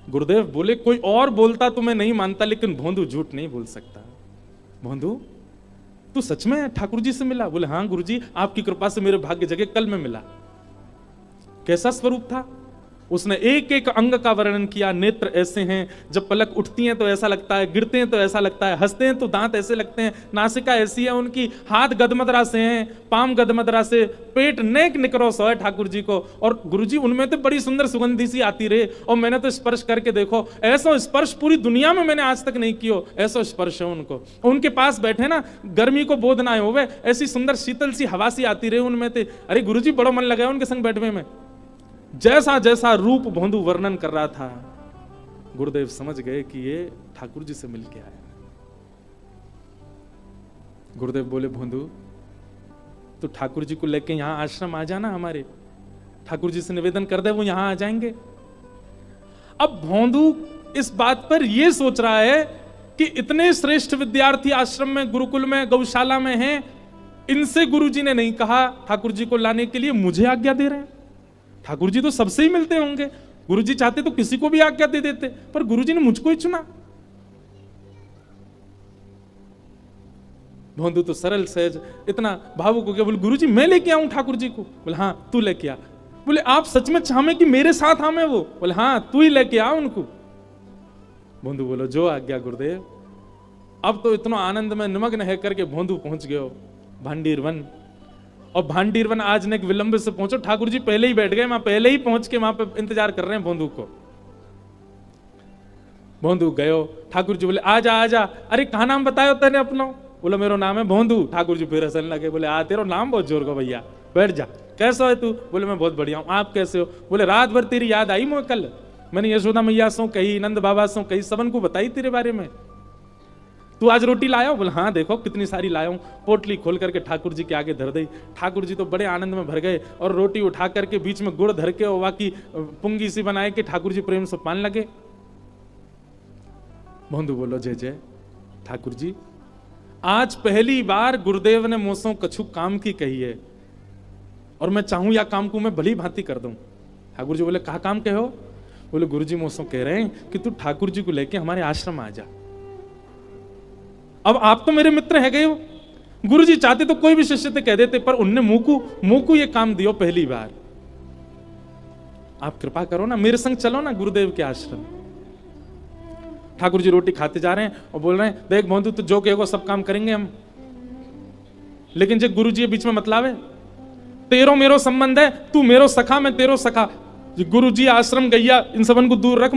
गुरुदेव बोले कोई और बोलता तो मैं नहीं मानता, लेकिन भोंदू झूठ नहीं बोल सकता। भोंदू तू सच में ठाकुर जी से मिला? बोले हाँ गुरुजी, आपकी कृपा से मेरे भाग्य जगह, कल में मिला। कैसा स्वरूप था? उसने एक एक अंग का वर्णन किया। नेत्र ऐसे हैं, जब पलक उठती हैं तो ऐसा लगता है, गिरते हैं तो ऐसा लगता है, हंसते हैं तो दांत ऐसे लगते हैं, नासिका ऐसी है उनकी, हाथ गदमदरा से हैं, पाम गदमदरा से, पेट नेक निकरो सो है ठाकुर जी को। और गुरुजी उनमें तो बड़ी सुंदर सुगंधी सी आती रहे, और मैंने तो स्पर्श करके देखो, ऐसा स्पर्श पूरी दुनिया में मैंने आज तक नहीं कियो, ऐसा स्पर्श है उनको। उनके पास बैठे ना, गर्मी को बोध ना होवे, ऐसी सुंदर शीतल सी हवा सी आती रहे उनमें थे। अरे गुरुजी बड़ा मन लगा उनके संग बैठने में। जैसा जैसा रूप भोंदू वर्णन कर रहा था, गुरुदेव समझ गए कि ये ठाकुर जी से मिलके आया। गुरुदेव बोले भोंदू तो ठाकुर जी को लेके यहां आश्रम आ जाना हमारे, ठाकुर जी से निवेदन कर दे, वो यहां आ जाएंगे। अब भोंदू इस बात पर यह सोच रहा है कि इतने श्रेष्ठ विद्यार्थी आश्रम में, गुरुकुल में, गौशाला में हैं, इनसे गुरुजी ने नहीं कहा ठाकुर जी को लाने के लिए, मुझे आज्ञा दे रहे हैं। ठाकुर जी तो सबसे ही मिलते होंगे, गुरुजी चाहते तो किसी को भी आज्ञा दे देते, पर गुरुजी ने मुझको ही चुना। भोंदू तो सरल सहज इतना भावुक हो गया, बोले गुरुजी मैं लेके आऊं ठाकुर जी को? बोले हाँ तू लेके आ। बोले आप सच में चाहे कि मेरे साथ आवे वो? बोले हाँ तू ही लेके आ उनको। भोंदू बोलो जो आज्ञा गुरुदेव। अब तो इतना आनंद में निमग्न है करके भोंदू पहुंच गयो भांडीर वन। और भांडीर वन आज ने विलंब से पहुंचो, ठाकुर जी पहले ही बैठ गए, वहां पहले ही पहुंच के वहां पे इंतजार कर रहे हैं भोंदू को। भोंदू गयो, ठाकुर जी बोले आजा आजा। अरे कहा नाम बतायो तेने अपना? बोला मेरा नाम है भोंदू। ठाकुर जी फिर हंसने लगे, बोले आ तेरा नाम बहुत जोर का भैया, बैठ जा। कैसा है तू? बोले मैं बहुत बढ़िया हूं, आप कैसे हो? बोले रात भर तेरी याद आई मुझे, कल मैंने यशोदा मैया सो कही, नंद बाबा सो कही, सबन को बताई तेरे बारे में। तू आज रोटी लाया? बोले हाँ देखो कितनी सारी लाया हूं। पोटली खोल करके ठाकुर जी के आगे धर दी। ठाकुर जी तो बड़े आनंद में भर गए, और रोटी उठा करके बीच में गुड़ धर के और की पुंगी सी बनाए के ठाकुर जी प्रेम से पान लगे। भोंदू बोलो जय जय ठाकुर जी, आज पहली बार गुरुदेव ने मोसों कछु काम की कही है, और मैं चाहूं या काम को मैं भली भांति कर दूं। ठाकुर जी बोले कहा काम कहो? बोले गुरु जी मोसों कह रहे हैं कि तू ठाकुर जी को लेके हमारे आश्रम आ जा। अब आप तो मेरे मित्र है गए हो, गुरु जी चाहते तो कोई भी शिष्य से कह देते, पर उनने मुंह को ये काम दियो पहली बार। आप कृपा करो ना, मेरे संग चलो ना गुरुदेव के आश्रम। ठाकुर जी रोटी खाते जा रहे हैं और बोल रहे हैं देख भोंदू तू जो कहेगा सब काम करेंगे हम, लेकिन जो गुरु जी बीच में मतलावे, तेरो मेरो संबंध है, तू मेरो सखा मैं तेरो सखा। गुरु जी आश्रम गैया इन सबन को दूर रख,